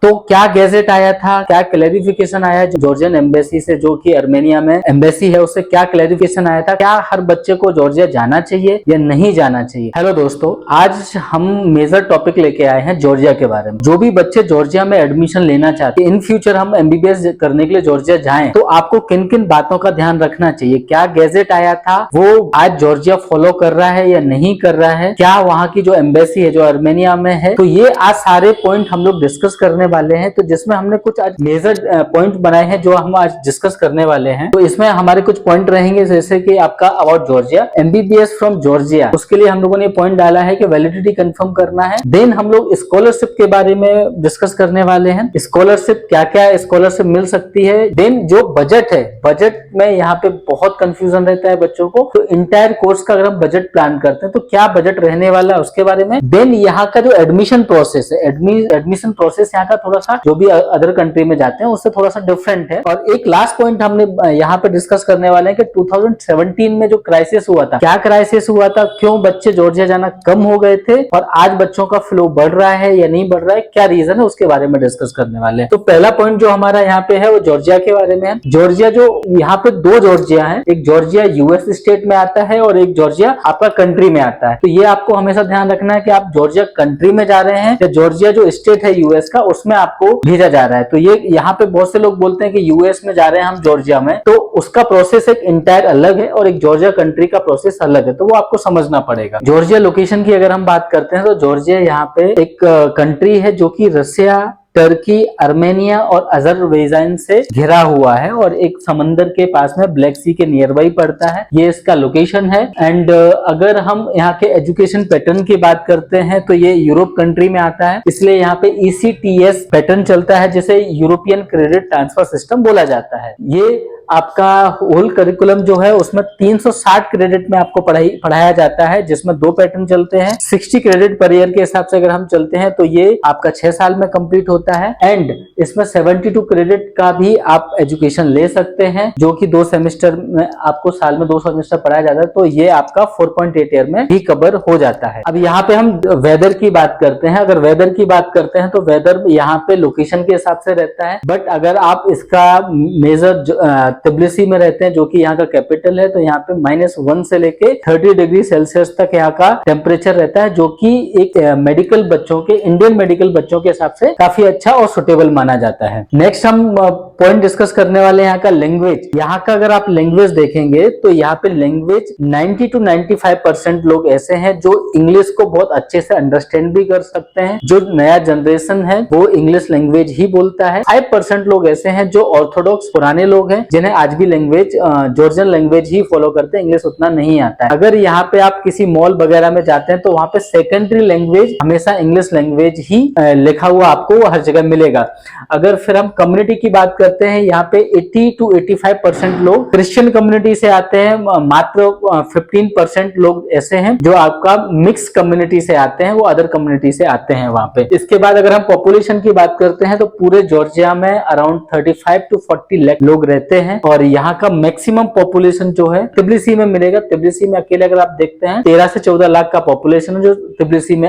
तो क्या गैजेट आया था, क्या क्लैरिफिकेशन आया जॉर्जियन एम्बेसी से, जो कि अर्मेनिया में एम्बेसी है, उससे क्या क्लैरिफिकेशन आया था, क्या हर बच्चे को जॉर्जिया जाना चाहिए या नहीं जाना चाहिए। हेलो दोस्तों, आज हम मेजर टॉपिक लेके आए हैं जॉर्जिया के बारे में। जो भी बच्चे जॉर्जिया में एडमिशन लेना चाहते हैं, इन फ्यूचर हम एमबीबीएस करने के लिए जॉर्जिया जाएं, तो आपको किन किन बातों का ध्यान रखना चाहिए। क्या गैजेट आया था वो आज जॉर्जिया फॉलो कर रहा है या नहीं कर रहा है, क्या वहां की जो एम्बेसी है जो अर्मेनिया में है, तो ये आज सारे पॉइंट हम लोग डिस्कस करने वाले हैं। तो जिसमें हमने कुछ आज मेजर पॉइंट बनाए हैं जो हम आज डिस्कस करने वाले हैं। तो इसमें हमारे कुछ पॉइंट रहेंगे, जैसे कि आपका about Georgia, MBBS from Georgia, उसके लिए हम लोगों ने पॉइंट डाला है कि वैलिडिटी कंफर्म करना है। देन हम लोग स्कॉलरशिप के बारे में डिस्कस करने वाले हैं, स्कॉलरशिप क्या क्या स्कॉलरशिप मिल सकती है। देन जो बजट है, बजट में यहाँ पे बहुत कंफ्यूजन रहता है बच्चों को, तो इंटायर कोर्स का अगर हम बजट प्लान करते हैं तो क्या बजट रहने वाला है उसके बारे में। देन यहाँ का जो एडमिशन प्रोसेस है, एडमिशन प्रोसेस यहाँ का थोड़ा सा जो भी अदर कंट्री में जाते हैं उससे थोड़ा सा डिफरेंट है। और एक लास्ट पॉइंट हमने यहाँ पे डिस्कस करने वाले हैं कि 2017 में जो क्राइसिस हुआ था, क्या क्राइसिस हुआ था, क्यों बच्चे जॉर्जिया जाना कम हो गए थे, और आज बच्चों का फ्लो बढ़ रहा है या नहीं बढ़ रहा है, क्या रीजन है, उसके बारे में डिस्कस करने वाले हैं। तो पहला पॉइंट जो हमारा यहाँ पे है वो जॉर्जिया के बारे में है। जॉर्जिया, जो यहाँ पे दो जॉर्जिया है, एक जॉर्जिया यूएस स्टेट में आता है और एक जॉर्जिया आपका कंट्री में आता है। तो ये आपको हमेशा ध्यान रखना है कि आप जॉर्जिया कंट्री में जा रहे हैं या जॉर्जिया जो स्टेट है यूएस का, उसमें आपको भेजा जा रहा है। तो ये यहाँ पे बहुत से लोग बोलते हैं कि यूएस में जा रहे हैं हम जॉर्जिया में, तो उसका प्रोसेस एक इंटायर अलग है और एक जॉर्जिया कंट्री का प्रोसेस अलग है, तो वो आपको समझना पड़ेगा। जॉर्जिया लोकेशन की अगर हम बात करते हैं तो जॉर्जिया यहाँ पे एक कंट्री है जो कि रसिया, टर्की, अर्मेनिया और अजरबैजान से घिरा हुआ है और एक समंदर के पास में ब्लैक सी के नियर बाई पड़ता है। ये इसका लोकेशन है। एंड अगर हम यहाँ के एजुकेशन पैटर्न की बात करते हैं तो ये यूरोप कंट्री में आता है, इसलिए यहाँ पे ECTS पैटर्न चलता है, जिसे यूरोपियन क्रेडिट ट्रांसफर सिस्टम बोला जाता है। ये आपका होल करिकुलम जो है उसमें 360 क्रेडिट में आपको पढ़ाया जाता है, जिसमें दो पैटर्न चलते हैं। 60 क्रेडिट पर ईयर के हिसाब से अगर हम चलते हैं तो ये आपका 6 साल में कंप्लीट होता है। एंड इसमें 72 क्रेडिट का भी आप एजुकेशन ले सकते हैं, जो कि 2 सेमेस्टर में आपको साल में 2 सेमेस्टर पढ़ाया जाता है, तो ये आपका 4.8 ईयर में भी कवर हो जाता है। अब यहाँ पे हम वेदर की बात करते हैं। अगर वेदर की बात करते हैं तो वेदर यहाँ पे लोकेशन के हिसाब से रहता है, बट अगर आप इसका मेजर तिब्लिसी में रहते हैं जो कि यहाँ का कैपिटल है, तो यहाँ पे -1 से लेके 30 डिग्री सेल्सियस तक यहाँ का टेम्परेचर रहता है, जो कि एक मेडिकल बच्चों के, इंडियन मेडिकल बच्चों के हिसाब से काफी अच्छा और सुटेबल माना जाता है। नेक्स्ट हम पॉइंट डिस्कस करने वाले हैं यहाँ का लैंग्वेज। यहाँ का अगर आप लैंग्वेज देखेंगे तो यहाँ पे लैंग्वेज 90 to 95% लोग ऐसे हैं जो इंग्लिश को बहुत अच्छे से अंडरस्टैंड भी कर सकते हैं। जो नया जनरेशन है वो इंग्लिश लैंग्वेज ही बोलता है। 5% लोग ऐसे हैं जो ऑर्थोडॉक्स पुराने लोग हैं, जिन्हें आज भी लैंग्वेज जॉर्जियन लैंग्वेज ही फॉलो करते हैं, इंग्लिश उतना नहीं आता है। अगर यहाँ पे आप किसी मॉल वगैरह में जाते हैं तो वहाँ पे सेकेंडरी लैंग्वेज हमेशा इंग्लिश लैंग्वेज ही लिखा हुआ आपको हर जगह मिलेगा। अगर फिर हम कम्युनिटी की बात करते हैं, यहाँ पे 80 to 85% लोग क्रिश्चियन कम्युनिटी से आते हैं, मात्र 15% लोग ऐसे हैं जो आपका मिक्स कम्युनिटी से आते हैं, वो अदर कम्युनिटी से आते हैं वहाँ पे। इसके बाद अगर हम पॉपुलेशन की बात करते हैं तो पूरे जॉर्जिया में अराउंड 35 to 40 लाख लोग रहते हैं और यहाँ का मैक्सिमम पॉपुलेशन जो है तिब्लिसी में मिलेगा। तिब्लिसी में अकेले अगर आप देखते हैं 13 से 14 लाख का पॉपुलेशन है जो तिब्लिसी में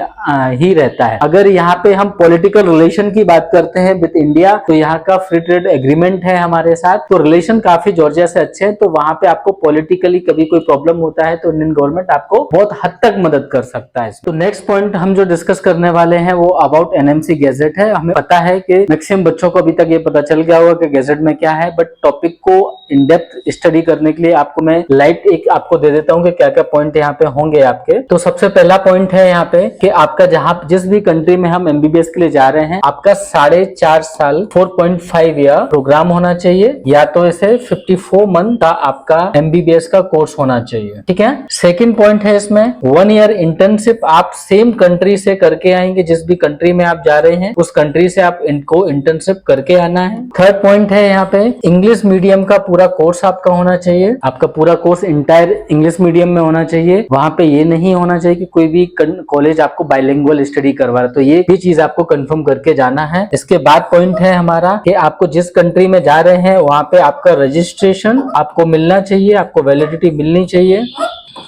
ही रहता है। अगर यहाँ पे हम पॉलिटिकल रिलेशन की बात करते हैं विद इंडिया, तो यहाँ का फ्री ट्रेड एग्रीमेंट है हमारे साथ, तो रिलेशन काफी जॉर्जिया से अच्छे हैं। तो वहां पे आपको पॉलिटिकली कभी कोई प्रॉब्लम होता है तो इंडियन गवर्नमेंट आपको बहुत हद तक मदद कर सकता है। तो नेक्स्ट पॉइंट हम जो डिस्कस करने वाले हैं वो अबाउट NMC गैजेट है। हमें पता है कि मैक्सिमम बच्चों को अभी तक ये पता चल गया होगा कि गैजेट में क्या है, बट टॉपिक को इन डेप्थ स्टडी करने के लिए आपको मैं लाइट एक आपको दे देता हूँ कि क्या क्या पॉइंट यहाँ पे होंगे आपके। तो सबसे पहला पॉइंट है यहाँ पे कि आपका जहाँ जिस भी कंट्री में हम MBBS के लिए जा रहे हैं, आपका 4.5 साल 4.5 ईयर प्रोग्राम होना चाहिए, या तो इसे 54 मंथ का आपका MBBS का कोर्स होना चाहिए। ठीक है। सेकंड पॉइंट है इसमें 1 ईयर इंटर्नशिप आप सेम कंट्री से करके आएंगे, जिस भी कंट्री में आप जा रहे हैं उस कंट्री से आप इनको इंटर्नशिप करके आना है। थर्ड पॉइंट है यहाँ पे इंग्लिश मीडियम का पूरा कोर्स आपका होना चाहिए। आपका पूरा कोर्स इंटायर इंग्लिश मीडियम में होना चाहिए। वहां पे ये नहीं होना चाहिए कि कोई भी कॉलेज आपको बाइलिंगुअल स्टडी करवा रहा है, तो ये भी चीज आपको कंफर्म करके जाना है। इसके बाद पॉइंट है हमारा कि आपको जिस कंट्री में जा रहे हैं वहां पे आपका रजिस्ट्रेशन आपको मिलना चाहिए, आपको वैलिडिटी मिलनी चाहिए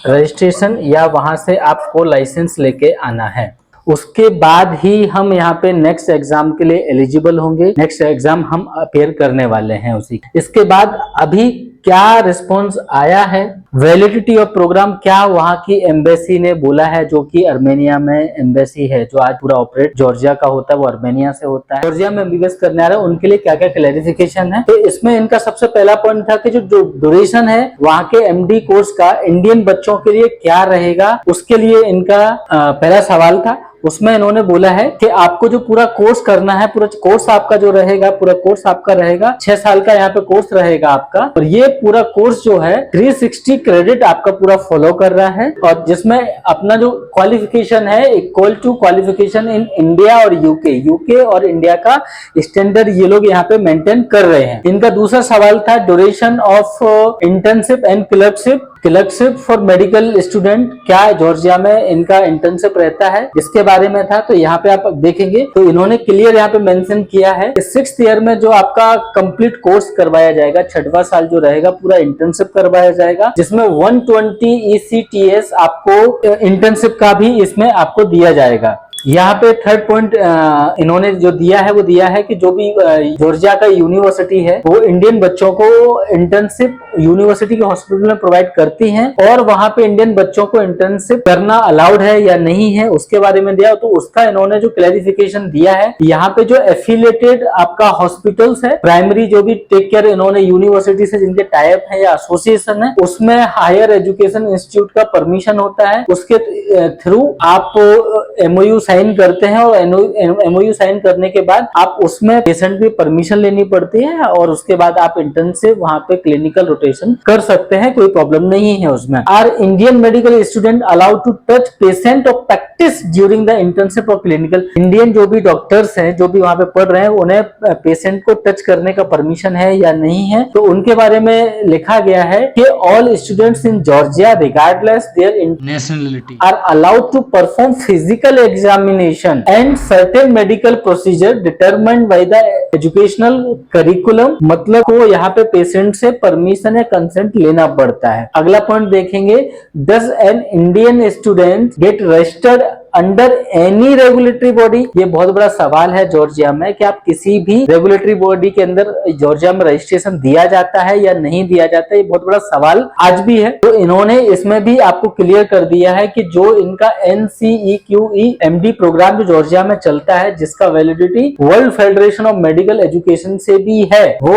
रजिस्ट्रेशन, या वहां से आपको लाइसेंस लेके आना है। उसके बाद ही हम यहाँ पे नेक्स्ट एग्जाम के लिए एलिजिबल होंगे। नेक्स्ट एग्जाम हम अपेयर करने वाले हैं उसी। इसके बाद अभी क्या रिस्पॉन्स आया है, वैलिडिटी ऑफ प्रोग्राम क्या वहां की एम्बेसी ने बोला है, जो कि अर्मेनिया में एम्बेसी है, जो आज पूरा ऑपरेट जॉर्जिया का होता है वो अर्मेनिया से होता है। जॉर्जिया में एमबीबीएस करने आ रहे हैं उनके लिए क्या क्या क्लैरिफिकेशन है। तो इसमें इनका सबसे पहला पॉइंट था कि जो ड्यूरेशन है वहां के एमडी कोर्स का इंडियन बच्चों के लिए क्या रहेगा, उसके लिए इनका पहला सवाल था। उसमें इन्होंने बोला है कि आपको जो पूरा कोर्स करना है, पूरा कोर्स आपका जो रहेगा, पूरा कोर्स आपका रहेगा 6 साल का यहाँ पे कोर्स रहेगा आपका, और ये पूरा कोर्स जो है 360 क्रेडिट आपका पूरा फॉलो कर रहा है, और जिसमें अपना जो क्वालिफिकेशन है equal to qualification in India और यूके और इंडिया का स्टैंडर्ड ये लोग यहाँ पे मेंटेन कर रहे हैं। इनका दूसरा सवाल था duration of internship and clerkship for medical student, क्या जॉर्जिया में इनका इंटर्नशिप रहता है, इसके बारे में था। तो यहाँ पे आप देखेंगे तो इन्होंने क्लियर यहाँ पे मेंशन किया है कि 6th ईयर में जो आपका कंप्लीट कोर्स करवाया जाएगा, 6वां साल जो रहेगा पूरा इंटर्नशिप करवाया जाएगा, जिसमें 120 ECTS आपको इंटर्नशिप का भी इसमें आपको दिया जाएगा। यहाँ पे थर्ड पॉइंट इन्होंने जो दिया है वो दिया है कि जो भी जॉर्जिया का यूनिवर्सिटी है वो इंडियन बच्चों को इंटर्नशिप यूनिवर्सिटी के हॉस्पिटल में प्रोवाइड करती हैं, और वहां पे इंडियन बच्चों को इंटर्नशिप करना अलाउड है या नहीं है उसके बारे में दिया। तो उसका इन्होंने जो क्लैरिफिकेशन दिया है, यहाँ पे जो एफिलिएटेड आपका हॉस्पिटल्स है प्राइमरी जो भी टेक केयर इन्होंने यूनिवर्सिटी से जिनके टाइप है या एसोसिएशन है, उसमें हायर एजुकेशन इंस्टीट्यूट का परमिशन होता है, उसके थ्रू आप MOU साइन करते हैं, और MOU साइन करने के बाद आप उसमें पेशेंट की परमिशन लेनी पड़ती है, और उसके बाद आप इंटर्नशिप वहां पे क्लिनिकल रोटेशन कर सकते हैं, कोई प्रॉब्लम नहीं है उसमें। Are Indian medical student allowed to touch patient of practice during the internship of clinical, Indian जो भी डॉक्टर्स हैं जो भी वहां पे पढ़ रहे हैं उन्हें पेशेंट को टच करने का परमिशन है या नहीं है। तो उनके बारे में लिखा गया है कि all students in Georgia regardless their nationality are allowed to perform physical examination and certain medical procedure determined by the educational curriculum, मतलब को यहाँ पे पेशेंट से परमिशन या कंसेंट लेना पड़ता है। अगला पॉइंट देखेंगे, does an Indian student get registered under any regulatory body, ये बहुत बड़ा सवाल है जॉर्जिया में कि आप किसी भी रेगुलेटरी बॉडी के अंदर जॉर्जिया में रजिस्ट्रेशन दिया जाता है या नहीं दिया जाता है, ये बहुत बड़ा सवाल आज भी है। तो इन्होंने इसमें भी आपको क्लियर कर दिया है कि जो इनका NCEQE MD प्रोग्राम जो जॉर्जिया में चलता है, जिसका validity world federation of medical education से भी है, वो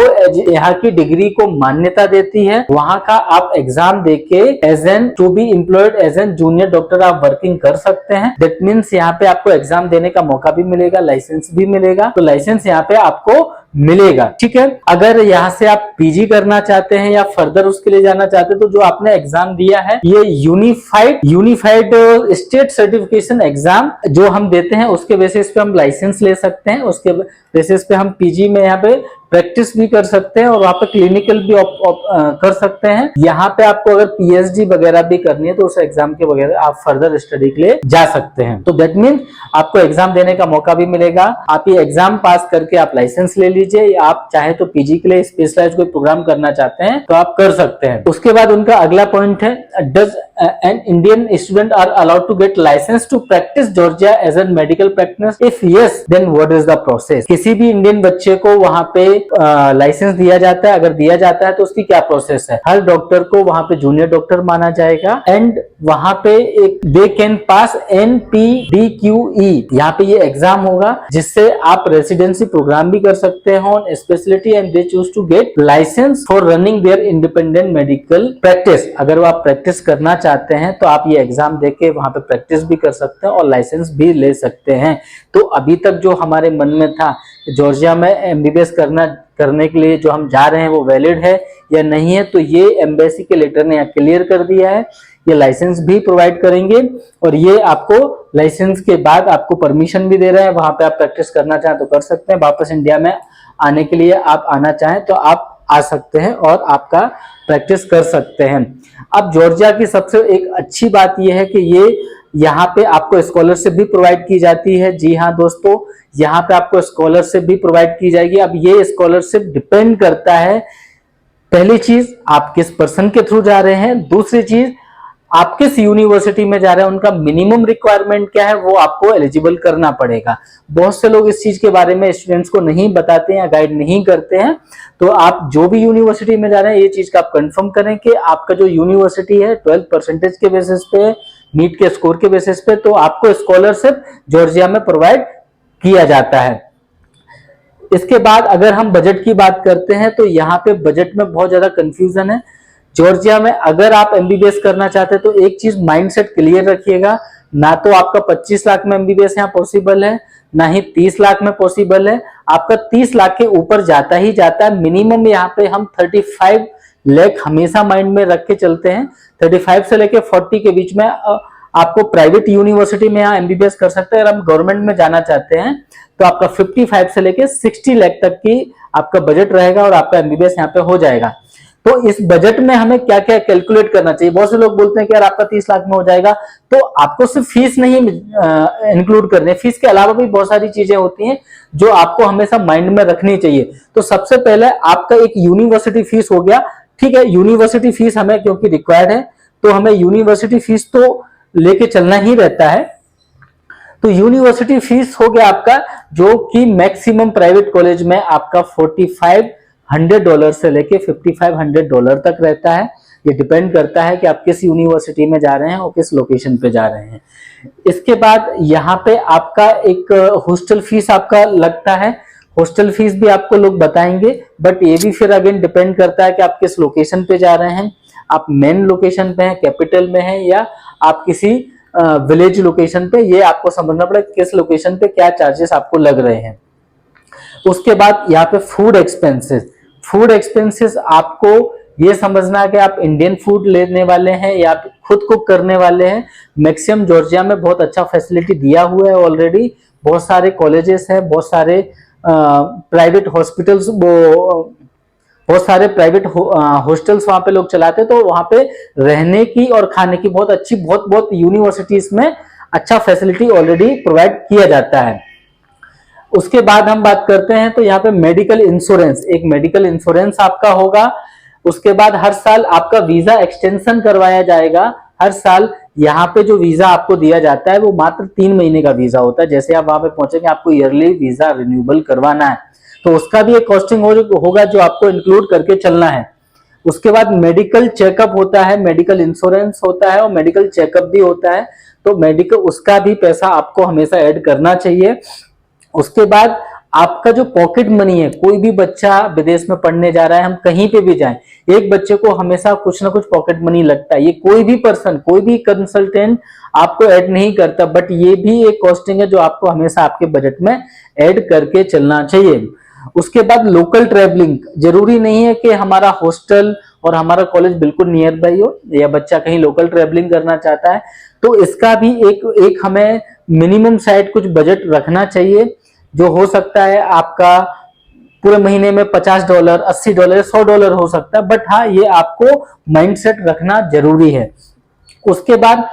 यहाँ की डिग्री को मान्यता देती है। वहां का आप एग्जाम देके as an to be employed as an junior doctor आप वर्किंग कर सकते हैं। दैट मीन्स यहाँ पे आपको एग्जाम देने का मौका भी मिलेगा, लाइसेंस भी मिलेगा, तो लाइसेंस यहाँ पे आपको मिलेगा। ठीक है, अगर यहाँ से आप PG करना चाहते हैं या फर्दर उसके लिए जाना चाहते हैं, तो जो आपने एग्जाम दिया है ये यूनिफाइड स्टेट सर्टिफिकेशन एग्जाम जो हम देते हैं उसके बेसिस पे हम लाइसेंस ले सकते हैं, उसके बेसिस पे हम PG में यहाँ पे प्रैक्टिस भी कर सकते हैं और वहां पे क्लिनिकल भी कर सकते हैं। यहाँ पे आपको अगर PhD वगैरह भी करनी है तो उस एग्जाम के वगैरह आप फर्दर स्टडी के लिए जा सकते हैं। तो दैट मीन आपको एग्जाम देने का मौका भी मिलेगा। आप ये एग्जाम पास करके आप लाइसेंस ले लीजिए, या आप चाहे तो PG के लिए स्पेशलाइज कोई प्रोग्राम करना चाहते हैं तो आप कर सकते हैं। उसके बाद उनका अगला पॉइंट है, does an Indian student are allowed to get license to practice Georgia as an medical practice, if yes then what is the process. किसी भी इंडियन बच्चे को वहां पे लाइसेंस दिया जाता है, अगर दिया जाता है तो उसकी क्या प्रोसेस है। हर डॉक्टर को वहां पे जूनियर डॉक्टर माना जाएगा, एंड वहां पे एक दे कैन पास NPDQE, यहाँ पे ये एग्जाम होगा जिससे आप रेसिडेंसी प्रोग्राम भी कर सकते हो on specialty, and they choose to get license for running their independent medical practice. अगर वो आप प्रैक्टिस करना चाहते हैं तो आप ये एग्जाम देके वहां पे प्रैक्टिस भी कर सकते हैं और लाइसेंस भी ले सकते हैं। तो अभी तक जो हमारे मन में था जॉर्जिया में MBBS करने के लिए जो हम जा रहे हैं वो वैलिड है या नहीं है, तो ये एम्बेसी के लेटर ने यहाँ क्लियर कर दिया है। ये लाइसेंस भी प्रोवाइड करेंगे और ये आपको लाइसेंस के बाद आपको परमिशन भी दे रहे हैं, वहां पे आप प्रैक्टिस करना चाहें तो कर सकते हैं। वापस इंडिया में आने के लिए आप आना चाहें तो आप आ सकते हैं और आपका प्रैक्टिस कर सकते हैं। अब जॉर्जिया की सबसे एक अच्छी बात यह है कि ये यहाँ पे आपको स्कॉलरशिप भी प्रोवाइड की जाती है। जी हाँ दोस्तों, यहाँ पे आपको स्कॉलरशिप भी प्रोवाइड की जाएगी। अब ये स्कॉलरशिप डिपेंड करता है, पहली चीज आप किस पर्सन के थ्रू जा रहे हैं, दूसरी चीज आप किस यूनिवर्सिटी में जा रहे हैं, उनका मिनिमम रिक्वायरमेंट क्या है, वो आपको एलिजिबल करना पड़ेगा। बहुत से लोग इस चीज के बारे में स्टूडेंट्स को नहीं बताते हैं या गाइड नहीं करते हैं। तो आप जो भी यूनिवर्सिटी में जा रहे हैं, ये चीज का आप कंफर्म करें कि आपका जो यूनिवर्सिटी है 12 परसेंटेज के बेसिस पे, नीट के स्कोर के बेसिस पे, तो आपको स्कॉलरशिप जॉर्जिया में प्रोवाइड किया जाता है। इसके बाद अगर हम बजट की बात करते हैं तो यहाँ पे बजट में बहुत ज्यादा कंफ्यूजन है। जॉर्जिया में अगर आप एमबीबीएस करना चाहते हैं तो एक चीज माइंडसेट क्लियर रखिएगा, ना तो आपका 25 लाख में एमबीबीएस यहाँ पॉसिबल है, ना ही 30 लाख में पॉसिबल है। आपका 30 लाख के ऊपर जाता ही जाता है। मिनिमम यहाँ पे हम 35 लाख हमेशा माइंड में रख के चलते हैं। 35 से लेके 40 के बीच में आपको प्राइवेट यूनिवर्सिटी में यहाँ एमबीबीएस कर सकते हैं। अगर हम गवर्नमेंट में जाना चाहते हैं तो आपका 55 से लेके 60 लाख तक की आपका बजट रहेगा और आपका एमबीबीएस यहाँ पे हो जाएगा। तो इस बजट में हमें क्या क्या कैलकुलेट करना चाहिए। बहुत से लोग बोलते हैं कि यार आपका 30 लाख में हो जाएगा, तो आपको सिर्फ फीस नहीं इंक्लूड करनी है, फीस के अलावा भी बहुत सारी चीजें होती हैं जो आपको हमेशा माइंड में रखनी चाहिए। तो सबसे पहले आपका एक यूनिवर्सिटी फीस हो गया, ठीक है। यूनिवर्सिटी फीस हमें क्योंकि रिक्वायर्ड है तो हमें यूनिवर्सिटी फीस तो लेके चलना ही रहता है। तो यूनिवर्सिटी फीस हो गया आपका, जो कि मैक्सिमम प्राइवेट कॉलेज में आपका $4,500 से लेके $5,500 तक रहता है। ये डिपेंड करता है कि आप किस यूनिवर्सिटी में जा रहे हैं और किस लोकेशन पे जा रहे हैं। इसके बाद यहाँ पे आपका एक हॉस्टल फीस आपका लगता है। हॉस्टल फीस भी आपको लोग बताएंगे, बट ये भी फिर अगेन डिपेंड करता है कि आप किस लोकेशन पे जा रहे हैं। आप मेन लोकेशन पे हैं, कैपिटल में हैं, या आप किसी विलेज लोकेशन पे, ये आपको समझना पड़ेगा किस लोकेशन पे क्या चार्जेस आपको लग रहे हैं। उसके बाद यहाँ पे फूड एक्सपेंसेस आपको ये समझना है कि आप इंडियन फूड लेने वाले हैं या आप खुद कुक करने वाले हैं। मैक्सिमम जॉर्जिया में बहुत अच्छा फैसिलिटी दिया हुआ है ऑलरेडी। बहुत सारे कॉलेजेस हैं, बहुत सारे प्राइवेट हॉस्पिटल्स, बहुत सारे प्राइवेट हॉस्टल्स वहां पे लोग चलाते हैं। तो वहां पे रहने की और खाने की बहुत अच्छी बहुत यूनिवर्सिटीज में अच्छा फैसिलिटी ऑलरेडी प्रोवाइड किया जाता है। उसके बाद हम बात करते हैं तो यहाँ पे मेडिकल इंश्योरेंस, एक मेडिकल इंश्योरेंस आपका होगा। उसके बाद हर साल आपका वीजा एक्सटेंशन करवाया जाएगा। हर साल यहाँ पे जो वीजा आपको दिया जाता है वो मात्र 3 महीने का वीजा होता है। जैसे आप वहां पे पहुंचेंगे आपको ईयरली वीजा रिन्यूएबल करवाना है, तो उसका भी एक कॉस्टिंग होगा जो आपको इंक्लूड करके चलना है। उसके बाद मेडिकल चेकअप होता है, मेडिकल इंश्योरेंस होता है और मेडिकल चेकअप भी होता है। तो मेडिकल, उसका भी पैसा आपको हमेशा ऐड करना चाहिए। उसके बाद आपका जो पॉकेट मनी है, कोई भी बच्चा विदेश में पढ़ने जा रहा है, हम कहीं पे भी जाएं, एक बच्चे को हमेशा कुछ ना कुछ पॉकेट मनी लगता है। ये कोई भी पर्सन, कोई भी कंसल्टेंट आपको ऐड नहीं करता, बट ये भी एक कॉस्टिंग है जो आपको हमेशा आपके बजट में ऐड करके चलना चाहिए। उसके बाद लोकल ट्रेवलिंग, जरूरी नहीं है कि हमारा हॉस्टल और हमारा कॉलेज बिल्कुल नियर बाई हो, या बच्चा कहीं लोकल ट्रेवलिंग करना चाहता है तो इसका भी एक हमें मिनिमम साइड कुछ बजट रखना चाहिए, जो हो सकता है आपका पूरे महीने में $50, $80, $100 हो सकता है। बट हाँ, ये आपको माइंडसेट रखना जरूरी है। उसके बाद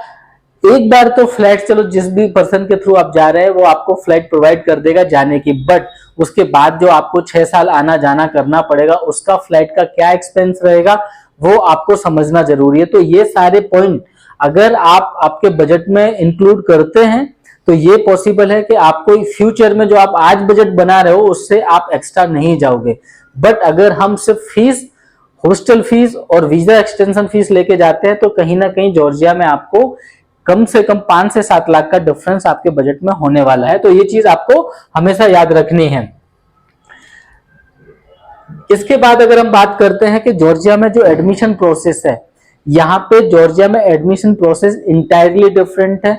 एक बार तो फ्लाइट, चलो जिस भी पर्सन के थ्रू आप जा रहे हैं वो आपको फ्लाइट प्रोवाइड कर देगा जाने की, बट उसके बाद जो आपको 6 साल आना जाना करना पड़ेगा, उसका फ्लाइट का क्या एक्सपेंस रहेगा वो आपको समझना जरूरी है। तो ये सारे पॉइंट अगर आप आपके बजट में इंक्लूड करते हैं तो ये पॉसिबल है कि आपको फ्यूचर में जो आप आज बजट बना रहे हो उससे आप एक्स्ट्रा नहीं जाओगे। बट अगर हम सिर्फ फीस, हॉस्टल फीस और वीजा एक्सटेंशन फीस लेके जाते हैं तो कहीं ना कहीं जॉर्जिया में आपको कम से कम 5 से 7 लाख का डिफरेंस आपके बजट में होने वाला है। तो ये चीज आपको हमेशा याद रखनी है। इसके बाद अगर हम बात करते हैं कि जॉर्जिया में जो एडमिशन प्रोसेस है, यहाँ पे जॉर्जिया में एडमिशन प्रोसेस इंटायरली डिफरेंट है।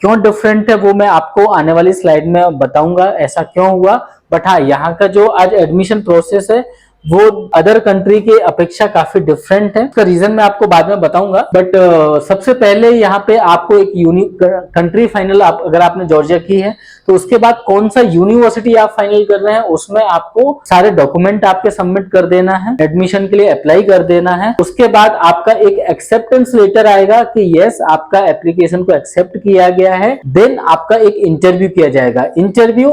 क्यों डिफरेंट है वो मैं आपको आने वाली स्लाइड में बताऊंगा ऐसा क्यों हुआ। बट हाँ, यहाँ का जो आज एडमिशन प्रोसेस है वो अदर कंट्री के अपेक्षा काफी डिफरेंट है। इसका रीजन मैं आपको बाद में बताऊंगा। बट सबसे पहले यहाँ पे आपको एक यूनिक कंट्री फाइनल अगर आपने जॉर्जिया की है तो उसके बाद कौन सा यूनिवर्सिटी आप फाइनल कर रहे हैं उसमें आपको सारे डॉक्यूमेंट आपके सबमिट कर देना है, एडमिशन के लिए अप्लाई कर देना है। उसके बाद आपका एक एक्सेप्टेंस लेटर आएगा कि यस आपका एप्लीकेशन को एक्सेप्ट किया गया है। देन आपका एक इंटरव्यू किया जाएगा। इंटरव्यू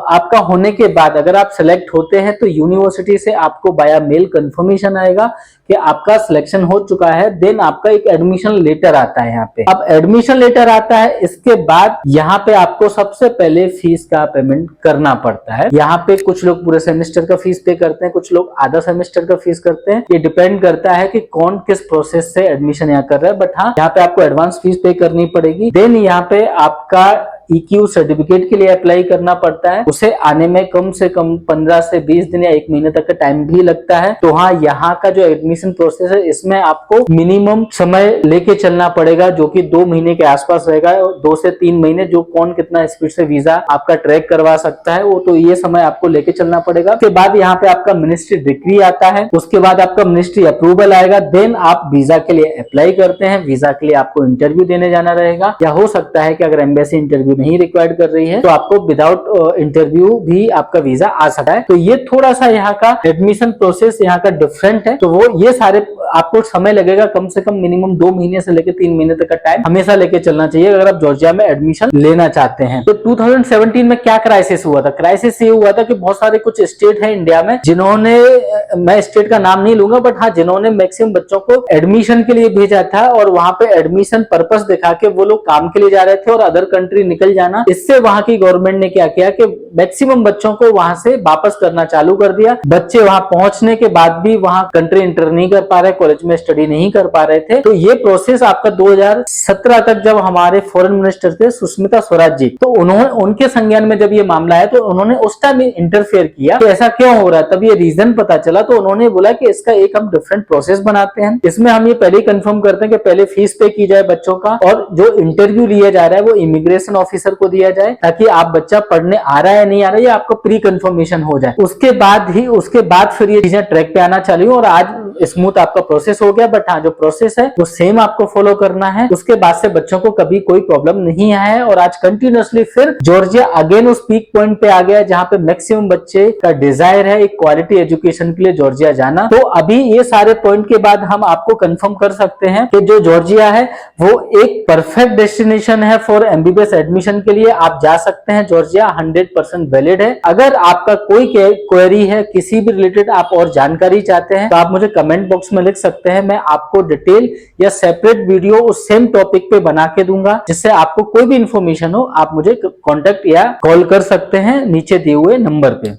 आपका होने के बाद अगर आप सिलेक्ट होते हैं तो यूनिवर्सिटी से आपको बाया मेल कंफर्मेशन आएगा कि आपका सिलेक्शन हो चुका है। देन आपका एक एडमिशन लेटर आता है। यहाँ पे अब एडमिशन लेटर आता है, इसके बाद यहाँ पे आपको सबसे पहले फीस का पेमेंट करना पड़ता है। यहाँ पे कुछ लोग पूरे सेमेस्टर का फीस पे करते हैं, कुछ लोग आधा सेमेस्टर का फीस करते हैं। ये डिपेंड करता है कि कौन किस प्रोसेस से एडमिशन यहाँ कर रहा है। बट हाँ, यहाँ पे आपको एडवांस फीस पे करनी पड़ेगी। देन यहाँ पे आपका EQ सर्टिफिकेट के लिए अप्लाई करना पड़ता है। उसे आने में कम से कम 15 से 20 दिन या 1 महीने तक का टाइम भी लगता है। तो हाँ, यहाँ का जो एडमिशन प्रोसेस है इसमें आपको मिनिमम समय लेके चलना पड़ेगा, जो कि 2 महीने के आसपास रहेगा। 2 से 3 महीने, जो कौन कितना स्पीड से वीजा आपका ट्रैक करवा सकता है वो, तो ये समय आपको लेके चलना पड़ेगा। उसके बाद यहाँ पे आपका मिनिस्ट्री डिग्री आता है, उसके बाद आपका मिनिस्ट्री अप्रूवल आएगा। देन आप वीजा के लिए अप्लाई करते हैं। वीजा के लिए आपको इंटरव्यू देने जाना रहेगा, या हो सकता है कि अगर एम्बेसी इंटरव्यू नहीं रिक्वायर्ड कर रही है तो आपको विदाउट इंटरव्यू भी आपका वीजा आ सकता है। तो ये थोड़ा सा यहाँ का एडमिशन प्रोसेस यहाँ का डिफरेंट है। तो वो ये सारे आपको समय लगेगा, कम से कम मिनिमम 2 महीने से लेकर 3 महीने तक का टाइम हमेशा लेके चलना चाहिए अगर आप जॉर्जिया में एडमिशन लेना चाहते हैं। तो 2017 में क्या क्राइसिस हुआ था? क्राइसिस ये हुआ था कि बहुत सारे कुछ स्टेट है इंडिया में जिन्होंने, मैं स्टेट का नाम नहीं लूंगा, बट हाँ, जिन्होंने मैक्सिमम बच्चों को एडमिशन के लिए भेजा था और वहां पे एडमिशन पर्पस दिखा के वो लोग काम के लिए जा रहे थे और अदर कंट्री निकल जाना। इससे वहां की गवर्नमेंट ने क्या किया कि मैक्सिमम बच्चों को वहां से वापस करना चालू कर दिया। बच्चे वहां पहुंचने के बाद भी वहां कंट्री इंटर नहीं कर पा रहे, कॉलेज में स्टडी नहीं कर पा रहे थे। तो ये प्रोसेस आपका 2017 तक, जब हमारे फॉरेन मिनिस्टर थे सुष्मिता स्वराज जी, तो उन्होंने, उनके संज्ञान में जब ये मामला है तो उन्होंने उस टाइम इंटरफेयर किया कि ऐसा क्यों हो रहा है। तब ये रीजन पता चला तो उन्होंने बोला कि इसका एक हम डिफरेंट प्रोसेस बनाते हैं। इसमें हम ये पहले ही कंफर्म करते हैं कि पहले फीस पे की जाए बच्चों का, और जो इंटरव्यू लिया जा रहा है वो इमिग्रेशन ऑफिसर को दिया जाए, ताकि आप बच्चा पढ़ने आ रहा है नहीं आ रहा है ये आपको प्री कंफर्मेशन हो जाए। उसके बाद फिर ये चीजें ट्रैक पे आना चालू, और आज स्मूथ आपका प्रोसेस हो गया। बट हाँ, जो प्रोसेस है वो सेम आपको फॉलो करना है। उसके बाद से बच्चों को कभी कोई प्रॉब्लम नहीं आया है, और आज कंटिन्यूअसली फिर जॉर्जिया अगेन उस पीक पॉइंट पे आ गया जहां पे मैक्सिमम बच्चे का डिजायर है एक क्वालिटी एजुकेशन के लिए जॉर्जिया जाना। तो अभी ये सारे पॉइंट के बाद हम आपको कंफर्म कर सकते हैं कि जो जॉर्जिया है वो एक परफेक्ट डेस्टिनेशन है फॉर MBBS एडमिशन के लिए। आप जा सकते हैं, जॉर्जिया 100% वैलिड है। अगर आपका कोई क्वेरी है, किसी भी रिलेटेड आप और जानकारी चाहते हैं, तो आप मुझे कमेंट बॉक्स में लिख सकते हैं। मैं आपको डिटेल या सेपरेट वीडियो उस सेम टॉपिक पे बना के दूंगा, जिससे आपको कोई भी इंफॉर्मेशन हो आप मुझे कॉन्टेक्ट या कॉल कर सकते हैं नीचे दिए हुए नंबर पे।